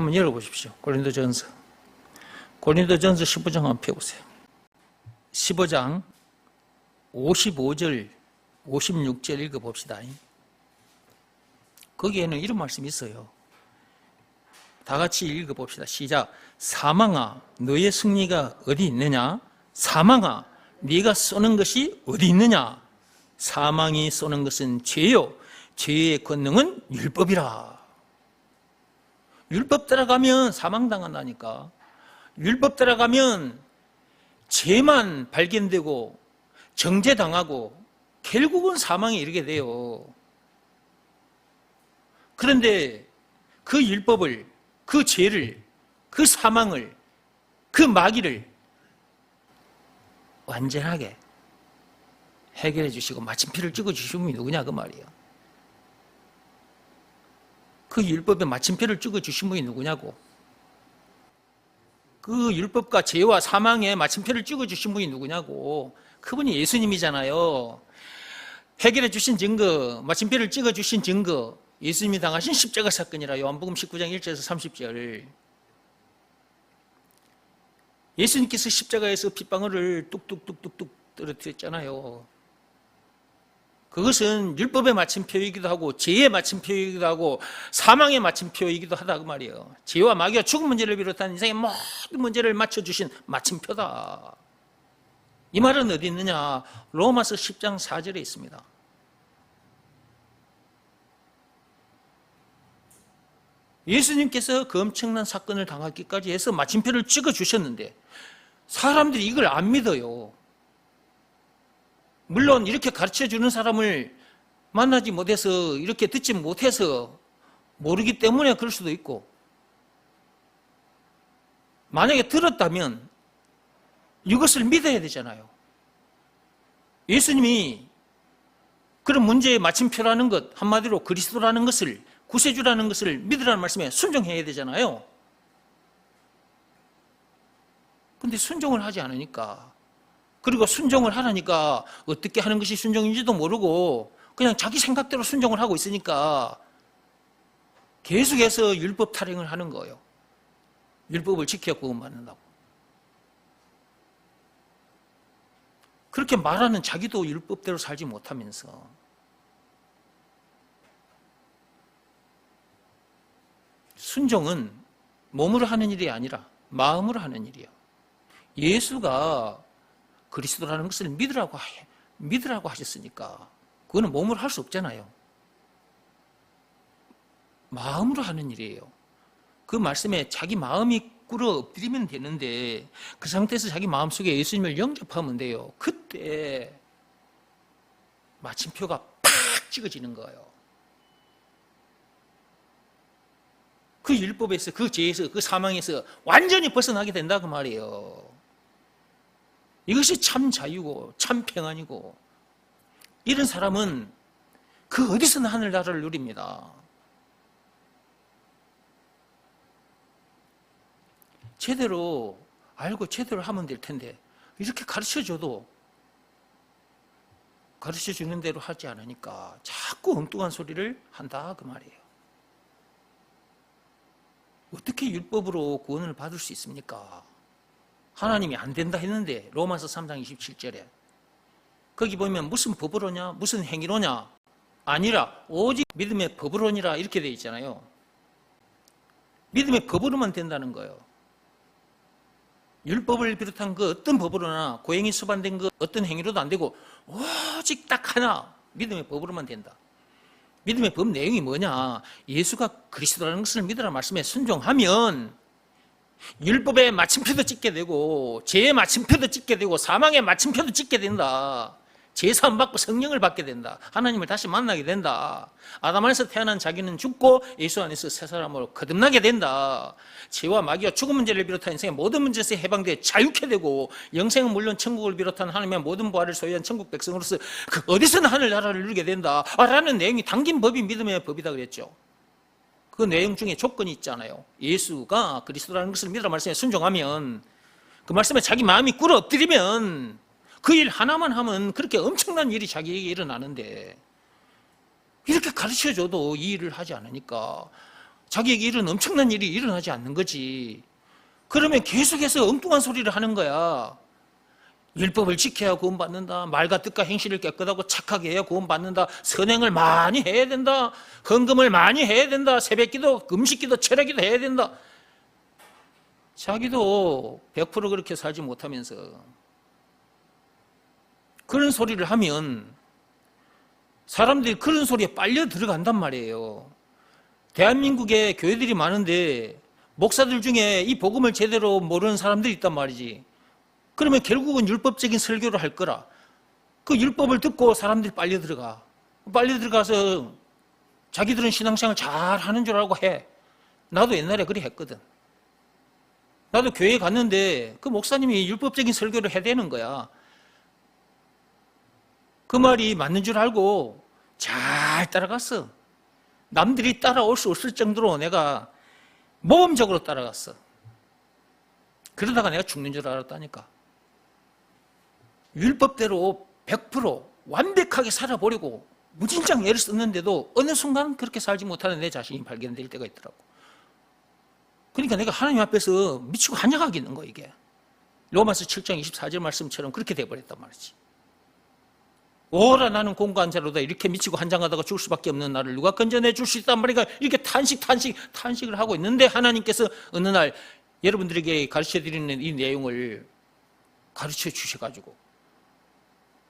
한번 열어보십시오. 고린도전서 15장 한번 펴보세요. 15장 55절 56절 읽어봅시다. 거기에는 이런 말씀이 있어요. 다 같이 읽어봅시다. 시작. 사망아 너의 승리가 어디 있느냐? 사망아 네가 쏘는 것이 어디 있느냐? 사망이 쏘는 것은 죄요 죄의 권능은 율법이라. 율법 따라가면 사망당한다니까. 율법 따라가면 죄만 발견되고 정죄당하고 결국은 사망에 이르게 돼요. 그런데 그 율법을, 그 죄를, 그 사망을, 그 마귀를 완전하게 해결해 주시고 마침표를 찍어 주신 분이 누구냐 그 말이에요. 그 율법에 마침표를 찍어 주신 분이 누구냐고. 그 율법과 죄와 사망에 마침표를 찍어 주신 분이 누구냐고. 그분이 예수님이잖아요. 해결해 주신 증거, 마침표를 찍어 주신 증거, 예수님이 당하신 십자가 사건이라. 요한복음 19장 1절에서 30절. 예수님께서 십자가에서 핏방울을 뚝뚝뚝뚝뚝 떨어뜨렸잖아요. 그것은 율법의 마침표이기도 하고 죄의 마침표이기도 하고 사망의 마침표이기도 하다 그 말이에요. 죄와 마귀와 죽음 문제를 비롯한 인생의 모든 문제를 맞춰주신 마침표다. 이 말은 어디 있느냐? 로마서 10장 4절에 있습니다. 예수님께서 그 엄청난 사건을 당하기까지 해서 마침표를 찍어주셨는데 사람들이 이걸 안 믿어요. 물론 이렇게 가르쳐주는 사람을 만나지 못해서 이렇게 듣지 못해서 모르기 때문에 그럴 수도 있고, 만약에 들었다면 이것을 믿어야 되잖아요. 예수님이 그런 문제의 마침표라는 것, 한마디로 그리스도라는 것을, 구세주라는 것을 믿으라는 말씀에 순종해야 되잖아요. 근데 순종을 하지 않으니까, 그리고 순종을 하라니까 어떻게 하는 것이 순종인지도 모르고 그냥 자기 생각대로 순종을 하고 있으니까 계속해서 율법 탈행을 하는 거예요. 율법을 지켜 구원받는다고. 그렇게 말하는 자기도 율법대로 살지 못하면서 순종은 몸으로 하는 일이 아니라 마음으로 하는 일이에요. 예수가 그리스도라는 것을 믿으라고 하셨으니까 그거는 몸으로 할 수 없잖아요. 마음으로 하는 일이에요. 그 말씀에 자기 마음이 꿇어 엎드리면 되는데 그 상태에서 자기 마음속에 예수님을 영접하면 돼요. 그때 마침표가 팍 찍어지는 거예요. 그 율법에서, 그 죄에서, 그 사망에서 완전히 벗어나게 된다 그 말이에요. 이것이 참 자유고 참 평안이고, 이런 사람은 그 어디서나 하늘나라를 누립니다. 제대로 알고 제대로 하면 될 텐데 이렇게 가르쳐줘도 가르쳐주는 대로 하지 않으니까 자꾸 엉뚱한 소리를 한다 그 말이에요. 어떻게 율법으로 구원을 받을 수 있습니까? 하나님이 안 된다 했는데 로마서 3장 27절에 거기 보면 무슨 법으로냐 무슨 행위로냐 아니라 오직 믿음의 법으로니라 이렇게 되어 있잖아요. 믿음의 법으로만 된다는 거예요. 율법을 비롯한 그 어떤 법으로나 고행이 수반된 그 어떤 행위로도 안 되고 오직 딱 하나 믿음의 법으로만 된다. 믿음의 법 내용이 뭐냐? 예수가 그리스도라는 것을 믿으라 말씀에 순종하면 율법의 마침표도 찍게 되고 죄의 마침표도 찍게 되고 사망의 마침표도 찍게 된다. 제사함 받고 성령을 받게 된다. 하나님을 다시 만나게 된다. 아담 안에서 태어난 자기는 죽고 예수 안에서 새 사람으로 거듭나게 된다. 죄와 마귀와 죽음 문제를 비롯한 인생의 모든 문제에서 해방되어 자유케 되고 영생은 물론 천국을 비롯한 하나님의 모든 부활을 소유한 천국 백성으로서 그 어디서나 하늘나라를 누리게 된다 라는 내용이 담긴 법이 믿음의 법이다 그랬죠. 그 내용 중에 조건이 있잖아요. 예수가 그리스도라는 것을 믿으라 말씀에 순종하면, 그 말씀에 자기 마음이 꿇어 엎드리면 그 일 하나만 하면 그렇게 엄청난 일이 자기에게 일어나는데 이렇게 가르쳐줘도 이 일을 하지 않으니까 자기에게 이런 엄청난 일이 일어나지 않는 거지. 그러면 계속해서 엉뚱한 소리를 하는 거야. 율법을 지켜야 구원받는다. 말과 뜻과 행실을 깨끗하고 착하게 해야 구원받는다. 선행을 많이 해야 된다. 헌금을 많이 해야 된다. 새벽기도, 금식기도, 철야기도 해야 된다. 자기도 100% 그렇게 살지 못하면서 그런 소리를 하면 사람들이 그런 소리에 빨려 들어간단 말이에요. 대한민국에 교회들이 많은데 목사들 중에 이 복음을 제대로 모르는 사람들이 있단 말이지. 그러면 결국은 율법적인 설교를 할 거라. 그 율법을 듣고 사람들이 빨려 들어가. 빨려 들어가서 자기들은 신앙생활 잘 하는 줄 알고 해. 나도 옛날에 그래 했거든. 나도 교회에 갔는데 그 목사님이 율법적인 설교를 해대는 거야. 그 말이 맞는 줄 알고 잘 따라갔어. 남들이 따라올 수 없을 정도로 내가 모범적으로 따라갔어. 그러다가 내가 죽는 줄 알았다니까. 율법대로 100% 완벽하게 살아보려고 무진장 애를 썼는데도 어느 순간 그렇게 살지 못하는 내 자신이 발견될 때가 있더라고. 그러니까 내가 하나님 앞에서 미치고 한약하게 있는 거야, 이게. 로마서 7장 24절 말씀처럼 그렇게 돼버렸단 말이지. 오라 나는 공고한 자로다. 이렇게 미치고 한장하다가 죽을 수밖에 없는 나를 누가 건져내 줄 수 있단 말이야. 이렇게 탄식을 하고 있는데 하나님께서 어느 날 여러분들에게 가르쳐드리는 이 내용을 가르쳐 주셔가지고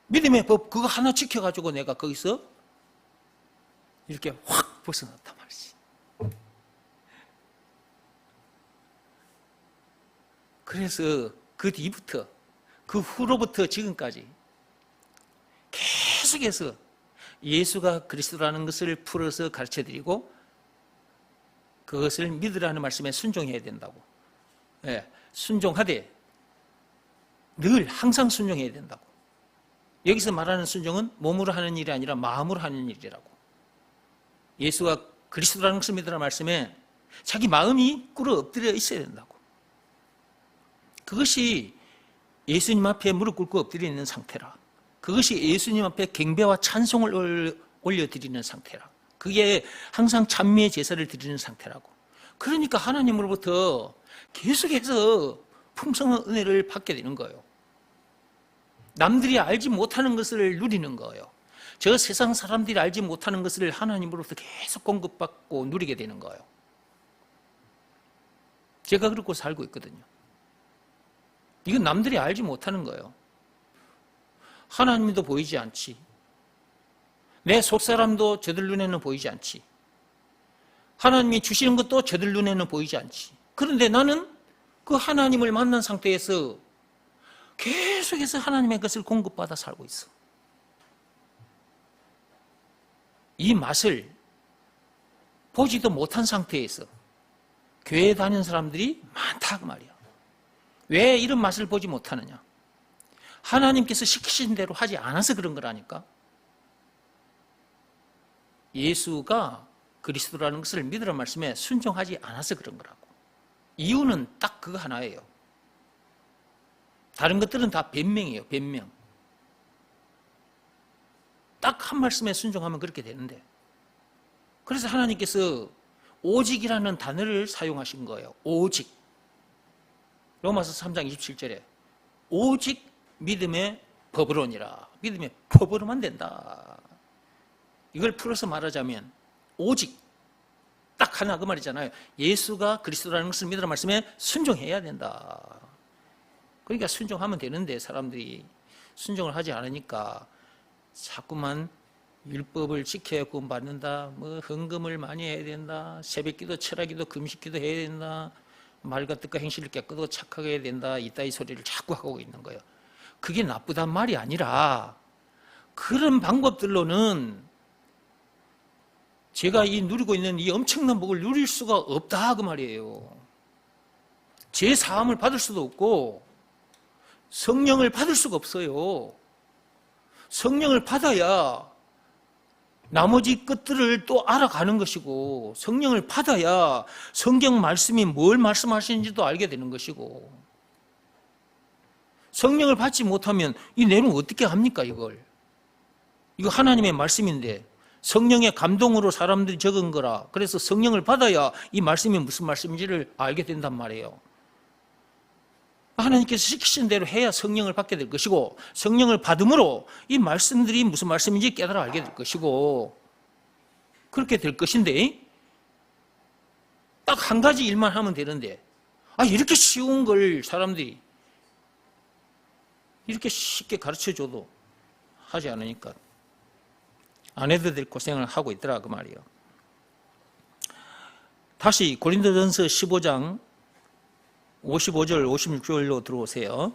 믿음의 법 그거 하나 지켜가지고 내가 거기서 이렇게 확 벗어났단 말이지. 그래서 그 뒤부터 그 후로부터 지금까지 계속해서 예수가 그리스도라는 것을 풀어서 가르쳐드리고 그것을 믿으라는 말씀에 순종해야 된다고. 예, 순종하되 늘 항상 순종해야 된다고. 여기서 말하는 순종은 몸으로 하는 일이 아니라 마음으로 하는 일이라고. 예수가 그리스도라는 것을 믿으라는 말씀에 자기 마음이 꿇어 엎드려 있어야 된다고. 그것이 예수님 앞에 무릎 꿇고 엎드려 있는 상태라. 그것이 예수님 앞에 경배와 찬송을 올려드리는 상태라. 그게 항상 찬미의 제사를 드리는 상태라고. 그러니까 하나님으로부터 계속해서 풍성한 은혜를 받게 되는 거예요. 남들이 알지 못하는 것을 누리는 거예요. 저 세상 사람들이 알지 못하는 것을 하나님으로부터 계속 공급받고 누리게 되는 거예요. 제가 그렇게 살고 있거든요. 이건 남들이 알지 못하는 거예요. 하나님도 보이지 않지. 내 속사람도 저들 눈에는 보이지 않지. 하나님이 주시는 것도 저들 눈에는 보이지 않지. 그런데 나는 그 하나님을 만난 상태에서 계속해서 하나님의 것을 공급받아 살고 있어. 이 맛을 보지도 못한 상태에서 교회에 다니는 사람들이 많다 그 말이야. 왜 이런 맛을 보지 못하느냐? 하나님께서 시키신 대로 하지 않아서 그런 거라니까. 예수가 그리스도라는 것을 믿으라는 말씀에 순종하지 않아서 그런 거라고. 이유는 딱 그거 하나예요. 다른 것들은 다 변명이에요. 변명. 딱 한 말씀에 순종하면 그렇게 되는데. 그래서 하나님께서 오직이라는 단어를 사용하신 거예요. 오직. 로마서 3장 27절에 오직 믿음의 법으로니라. 믿음의 법으로만 된다. 이걸 풀어서 말하자면 오직 딱 하나 그 말이잖아요. 예수가 그리스도라는 것을 믿으라는 말씀에 순종해야 된다. 그러니까 순종하면 되는데 사람들이 순종을 하지 않으니까 자꾸만 율법을 지켜야 구원받는다. 뭐 헌금을 많이 해야 된다. 새벽기도, 철야기도, 금식기도 해야 된다. 말과 뜻과 행실을 깨끗하고 착하게 해야 된다. 이따위 소리를 자꾸 하고 있는 거예요. 그게 나쁘단 말이 아니라 그런 방법들로는 제가 이 누리고 있는 이 엄청난 복을 누릴 수가 없다 그 말이에요. 제 사함을 받을 수도 없고 성령을 받을 수가 없어요. 성령을 받아야 나머지 것들을 또 알아가는 것이고 성령을 받아야 성경 말씀이 뭘 말씀하시는지도 알게 되는 것이고 성령을 받지 못하면 이 내용 어떻게 합니까 이걸? 이거 하나님의 말씀인데 성령의 감동으로 사람들이 적은 거라. 그래서 성령을 받아야 이 말씀이 무슨 말씀인지를 알게 된단 말이에요. 하나님께서 시키신 대로 해야 성령을 받게 될 것이고, 성령을 받음으로 이 말씀들이 무슨 말씀인지 깨달아 알게 될 것이고, 그렇게 될 것인데, 딱 한 가지 일만 하면 되는데, 이렇게 쉬운 걸 사람들이 이렇게 쉽게 가르쳐줘도 하지 않으니까 안 해도 될 고생을 하고 있더라 그 말이에요. 다시 고린도전서 15장 55절 56절로 들어오세요.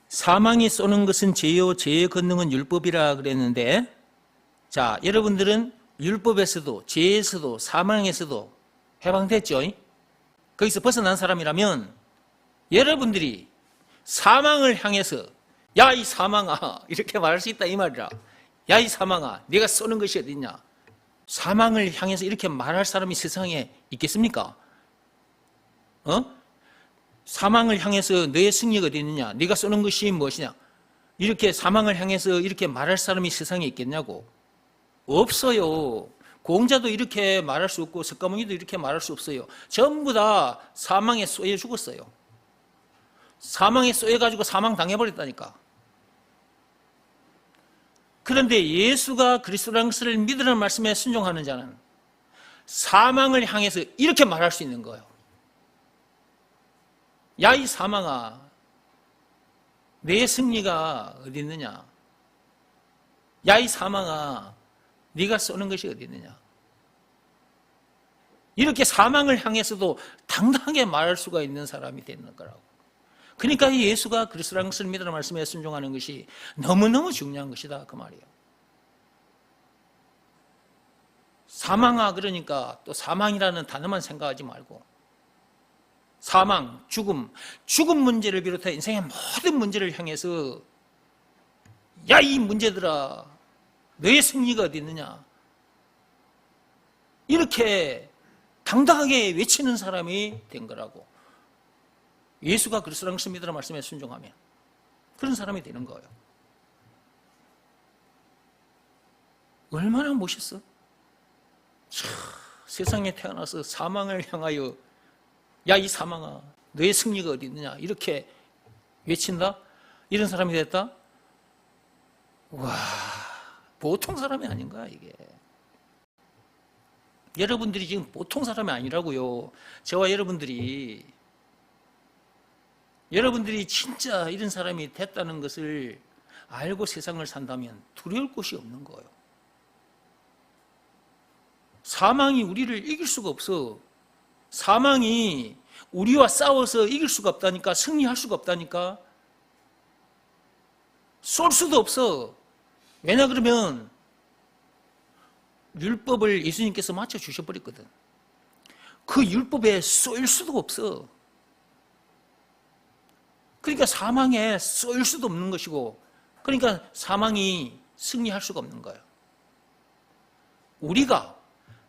사망이 쏘는 것은 죄요 죄의 권능은 율법이라 그랬는데, 자, 여러분들은 율법에서도 죄에서도 사망에서도 해방됐죠? 거기서 벗어난 사람이라면 여러분들이 사망을 향해서 야 이 사망아 이렇게 말할 수 있다 이 말이라. 야 이 사망아 네가 쏘는 것이 어딨냐. 사망을 향해서 이렇게 말할 사람이 세상에 있겠습니까? 사망을 향해서 너의 승리가 어디 있느냐, 네가 쏘는 것이 무엇이냐, 이렇게 사망을 향해서 이렇게 말할 사람이 세상에 있겠냐고. 없어요. 공자도 이렇게 말할 수 없고 석가모니도 이렇게 말할 수 없어요. 전부 다 사망에 쏘여 죽었어요. 사망에 쏘여가지고 사망 당해버렸다니까. 그런데 예수가 그리스도라는 것을 믿으라는 말씀에 순종하는 자는 사망을 향해서 이렇게 말할 수 있는 거예요. 야 이 사망아 내 승리가 어디 있느냐. 야 이 사망아 네가 쏘는 것이 어디 있느냐. 이렇게 사망을 향해서도 당당하게 말할 수가 있는 사람이 되는 거라고. 그러니까 이 예수가 그리스도라는 것을 믿으라는 말씀에 순종하는 것이 너무너무 중요한 것이다 그 말이에요. 사망아 그러니까 또 사망이라는 단어만 생각하지 말고 사망, 죽음 문제를 비롯해 인생의 모든 문제를 향해서 야 이 문제들아 너의 승리가 어디 있느냐 이렇게 당당하게 외치는 사람이 된 거라고. 예수가 그리스도라는 것을 믿으라는 말씀에 순종하면 그런 사람이 되는 거예요. 얼마나 멋있어? 세상에 태어나서 사망을 향하여 야 이 사망아 너의 승리가 어디 있느냐 이렇게 외친다? 이런 사람이 됐다? 와, 보통 사람이 아닌 거야 이게. 여러분들이 지금 보통 사람이 아니라고요. 저와 여러분들이 진짜 이런 사람이 됐다는 것을 알고 세상을 산다면 두려울 곳이 없는 거예요. 사망이 우리를 이길 수가 없어. 사망이 우리와 싸워서 이길 수가 없다니까. 승리할 수가 없다니까. 쏠 수도 없어. 왜냐 그러면 율법을 예수님께서 맞춰주셔버렸거든. 그 율법에 쏠 수도 없어. 그러니까 사망에 쏠 수도 없는 것이고, 그러니까 사망이 승리할 수가 없는 거예요. 우리가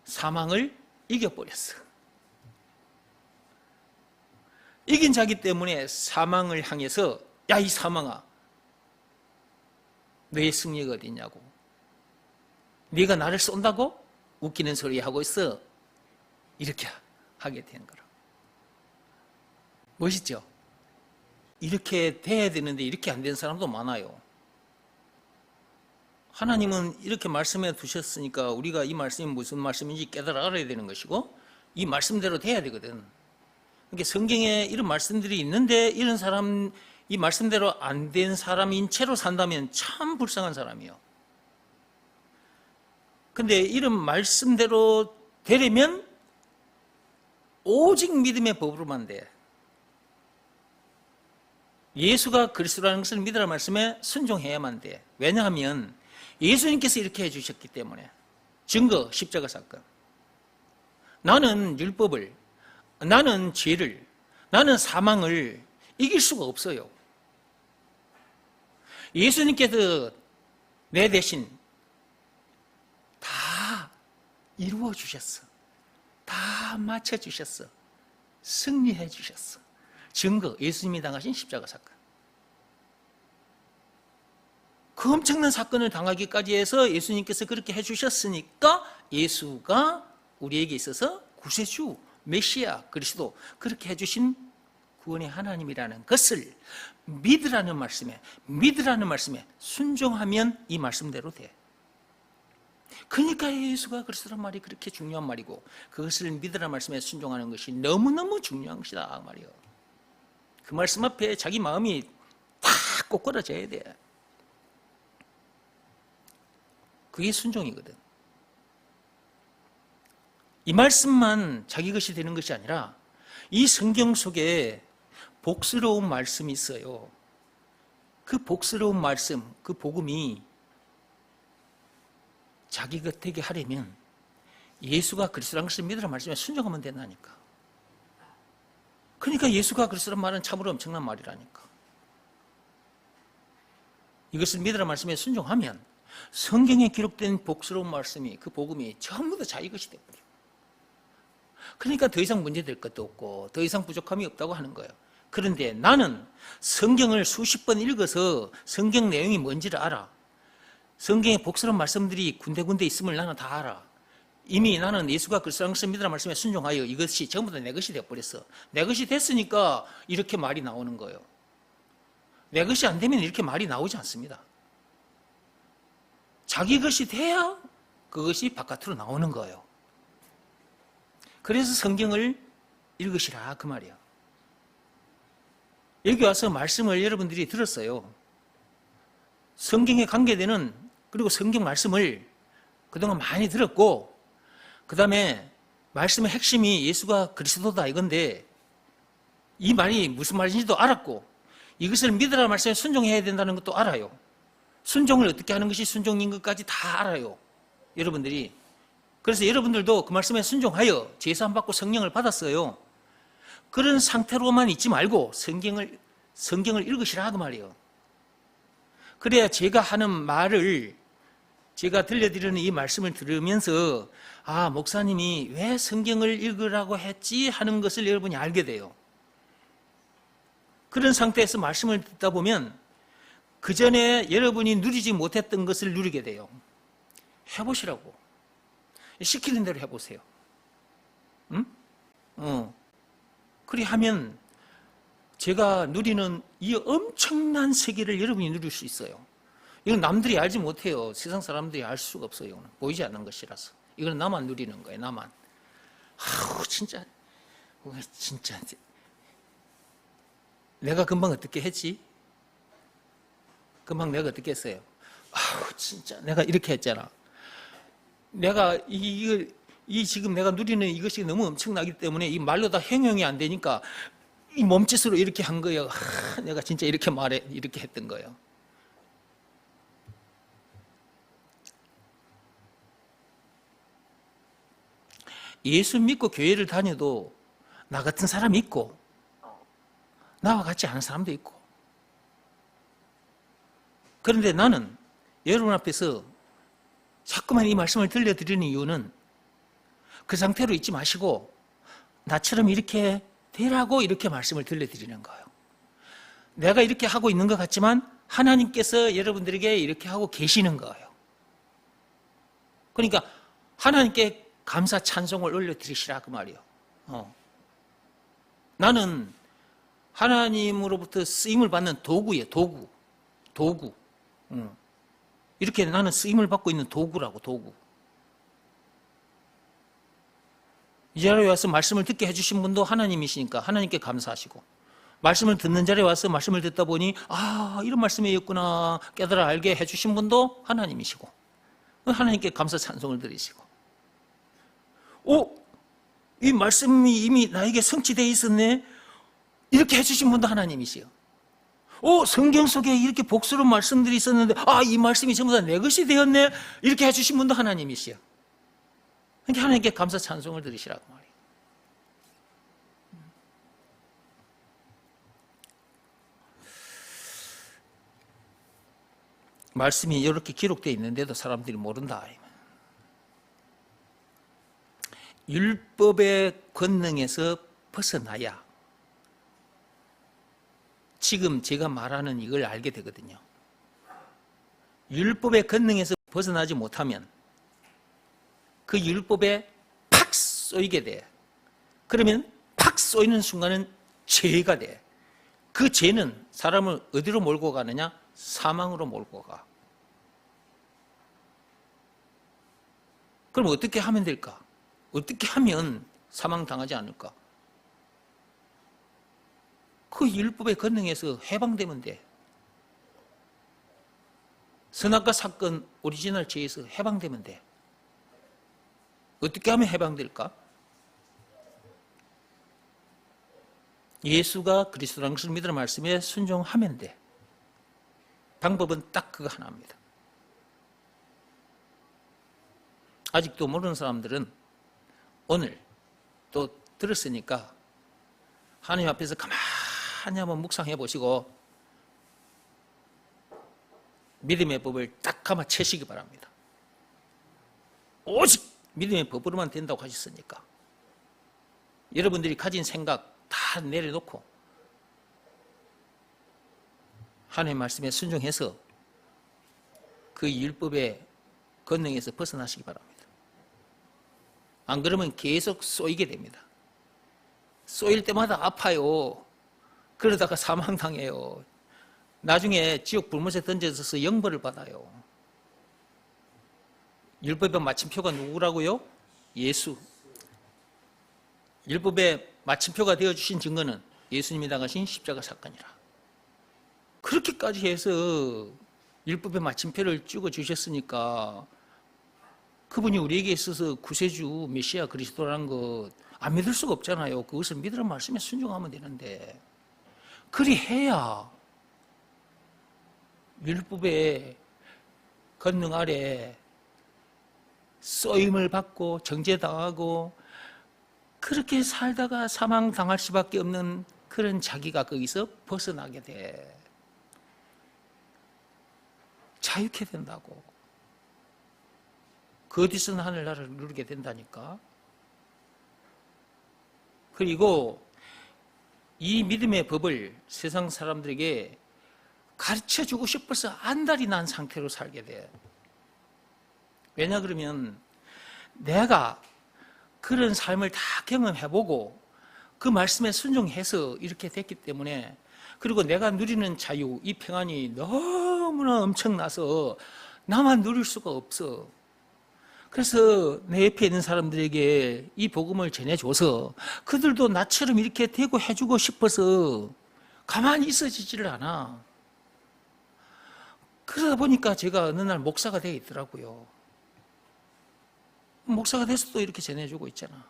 사망을 이겨버렸어. 이긴 자기 때문에 사망을 향해서 야 이 사망아 너의 승리가 어디 있냐고. 네가 나를 쏜다고? 웃기는 소리 하고 있어. 이렇게 하게 되는 거라. 멋있죠? 이렇게 돼야 되는데 이렇게 안 되는 사람도 많아요. 하나님은 이렇게 말씀해 두셨으니까 우리가 이 말씀이 무슨 말씀인지 깨달아 알아야 되는 것이고 이 말씀대로 돼야 되거든. 그러니까 성경에 이런 말씀들이 있는데 이런 사람, 이 말씀대로 안 된 사람인 채로 산다면 참 불쌍한 사람이에요. 근데 이런 말씀대로 되려면 오직 믿음의 법으로만 돼. 예수가 그리스도라는 것을 믿으라는 말씀에 순종해야만 돼. 왜냐하면 예수님께서 이렇게 해주셨기 때문에. 증거, 십자가 사건. 나는 율법을, 나는 죄를, 나는 사망을 이길 수가 없어요. 예수님께서 내 대신 다 이루어 주셨어. 다 맞춰 주셨어. 승리해 주셨어. 증거, 예수님이 당하신 십자가 사건. 그 엄청난 사건을 당하기까지 해서 예수님께서 그렇게 해주셨으니까 예수가 우리에게 있어서 구세주, 메시아, 그리스도 그렇게 해주신 구원의 하나님이라는 것을 믿으라는 말씀에 순종하면 이 말씀대로 돼. 그러니까 예수가 그리스도란 말이 그렇게 중요한 말이고 그것을 믿으라는 말씀에 순종하는 것이 너무너무 중요한 것이다 말이에요. 그 말씀 앞에 자기 마음이 다 꼬꾸라져야 돼. 그게 순종이거든. 이 말씀만 자기 것이 되는 것이 아니라 이 성경 속에 복스러운 말씀이 있어요. 그 복스러운 말씀, 그 복음이 자기 곁에게 하려면 예수가 그리스도라는 것을 믿으라는 말씀에 순종하면 된다니까. 그러니까 예수가 그리스도라는 말은 참으로 엄청난 말이라니까. 이것을 믿으라는 말씀에 순종하면 성경에 기록된 복스러운 말씀이, 그 복음이 전부 다 자기 것이 되어버려. 그러니까 더 이상 문제될 것도 없고 더 이상 부족함이 없다고 하는 거예요. 그런데 나는 성경을 수십 번 읽어서 성경 내용이 뭔지를 알아. 성경에 복스러운 말씀들이 군데군데 있음을 나는 다 알아. 이미 나는 예수가 그리스도라는 것을 믿으라는 말씀에 순종하여 이것이 전부 다 내 것이 되어버렸어. 내 것이 됐으니까 이렇게 말이 나오는 거예요. 내 것이 안 되면 이렇게 말이 나오지 않습니다. 자기 것이 돼야 그것이 바깥으로 나오는 거예요. 그래서 성경을 읽으시라 그 말이야. 여기 와서 말씀을 여러분들이 들었어요. 성경에 관계되는 그리고 성경 말씀을 그동안 많이 들었고 그 다음에 말씀의 핵심이 예수가 그리스도다 이건데 이 말이 무슨 말인지도 알았고 이것을 믿으라는 말씀에 순종해야 된다는 것도 알아요. 순종을 어떻게 하는 것이 순종인 것까지 다 알아요. 여러분들이. 그래서 여러분들도 그 말씀에 순종하여 제사함 받고 성령을 받았어요. 그런 상태로만 있지 말고 성경을 읽으시라 그 말이에요. 그래야 제가 하는 말을 제가 들려드리는 이 말씀을 들으면서 아 목사님이 왜 성경을 읽으라고 했지 하는 것을 여러분이 알게 돼요. 그런 상태에서 말씀을 듣다 보면 그 전에 여러분이 누리지 못했던 것을 누리게 돼요. 해보시라고. 시키는 대로 해보세요. 응? 그리 하면 제가 누리는 이 엄청난 세계를 여러분이 누릴 수 있어요. 이건 남들이 알지 못해요. 세상 사람들이 알 수가 없어요. 이거는. 보이지 않는 것이라서. 이건 나만 누리는 거예요. 나만. 아우 진짜 내가 금방 어떻게 했지? 금방 내가 어떻게 했어요? 아우 진짜 내가 이렇게 했잖아. 내가 지금 내가 누리는 이것이 너무 엄청나기 때문에 이 말로 다 형용이 안 되니까 이 몸짓으로 이렇게 한 거예요. 내가 진짜 이렇게 이렇게 했던 거예요. 예수 믿고 교회를 다녀도 나 같은 사람이 있고 나와 같지 않은 사람도 있고 그런데 나는 여러분 앞에서 자꾸만 이 말씀을 들려드리는 이유는 그 상태로 있지 마시고 나처럼 이렇게 되라고 이렇게 말씀을 들려드리는 거예요. 내가 이렇게 하고 있는 것 같지만 하나님께서 여러분들에게 이렇게 하고 계시는 거예요. 그러니까 하나님께 감사 찬송을 올려드리시라 그 말이에요. 나는 하나님으로부터 쓰임을 받는 도구예요. 도구. 이렇게 나는 쓰임을 받고 있는 도구라고. 도구. 이 자리에 와서 말씀을 듣게 해주신 분도 하나님이시니까 하나님께 감사하시고 말씀을 듣는 자리에 와서 말씀을 듣다 보니 이런 말씀이었구나 깨달아 알게 해주신 분도 하나님이시고 하나님께 감사 찬송을 드리시고 이 말씀이 이미 나에게 성취되어 있었네 이렇게 해주신 분도 하나님이시요. 성경 속에 이렇게 복스러운 말씀들이 있었는데 이 말씀이 전부 다 내 것이 되었네 이렇게 해주신 분도 하나님이시요. 그러니까 하나님께 감사 찬송을 드리시라고 말이에요. 말씀이 이렇게 기록되어 있는데도 사람들이 모른다. 율법의 권능에서 벗어나야 지금 제가 말하는 이걸 알게 되거든요. 율법의 권능에서 벗어나지 못하면 그 율법에 팍 쏘이게 돼. 그러면 팍 쏘이는 순간은 죄가 돼. 그 죄는 사람을 어디로 몰고 가느냐? 사망으로 몰고 가. 그럼 어떻게 하면 될까? 어떻게 하면 사망당하지 않을까? 그 율법의 권능에서 해방되면 돼. 선악과 사건 오리지널 죄에서 해방되면 돼. 어떻게 하면 해방될까? 예수가 그리스도라는 것을 믿으라 말씀에 순종하면 돼. 방법은 딱 그거 하나입니다. 아직도 모르는 사람들은 오늘 또 들었으니까 하나님 앞에서 가만히 한번 묵상해 보시고 믿음의 법을 딱 감아 채시기 바랍니다. 오직 믿음의 법으로만 된다고 하셨으니까 여러분들이 가진 생각 다 내려놓고 하나님의 말씀에 순종해서 그 율법의 권능에서 벗어나시기 바랍니다. 안 그러면 계속 쏘이게 됩니다. 쏘일 때마다 아파요. 그러다가 사망당해요. 나중에 지옥 불못에 던져져서 영벌을 받아요. 율법의 마침표가 누구라고요? 예수. 율법의 마침표가 되어주신 증거는 예수님이 당하신 십자가 사건이라. 그렇게까지 해서 율법의 마침표를 찍어주셨으니까 그분이 우리에게 있어서 구세주 메시아 그리스도라는 것 안 믿을 수가 없잖아요. 그것을 믿으라는 말씀에 순종하면 되는데 그리 해야 율법의 권능 아래 쏘임을 받고 정죄당하고 그렇게 살다가 사망당할 수밖에 없는 그런 자기가 거기서 벗어나게 돼. 자유케 된다고. 그 어디서는 하늘나라를 누리게 된다니까. 그리고 이 믿음의 법을 세상 사람들에게 가르쳐주고 싶어서 안달이 난 상태로 살게 돼. 왜냐 그러면 내가 그런 삶을 다 경험해보고 그 말씀에 순종해서 이렇게 됐기 때문에 그리고 내가 누리는 자유, 이 평안이 너무나 엄청나서 나만 누릴 수가 없어. 그래서 내 옆에 있는 사람들에게 이 복음을 전해줘서 그들도 나처럼 이렇게 되고 해주고 싶어서 가만히 있어지지를 않아. 그러다 보니까 제가 어느 날 목사가 되어 있더라고요. 목사가 돼서 또 이렇게 전해주고 있잖아.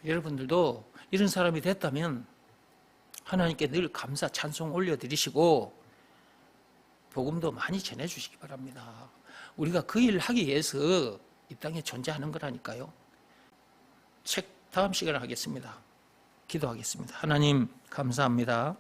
여러분들도 이런 사람이 됐다면 하나님께 늘 감사, 찬송 올려드리시고 복음도 많이 전해주시기 바랍니다. 우리가 그 일을 하기 위해서 이 땅에 존재하는 거라니까요. 책 다음 시간에 하겠습니다. 기도하겠습니다. 하나님 감사합니다.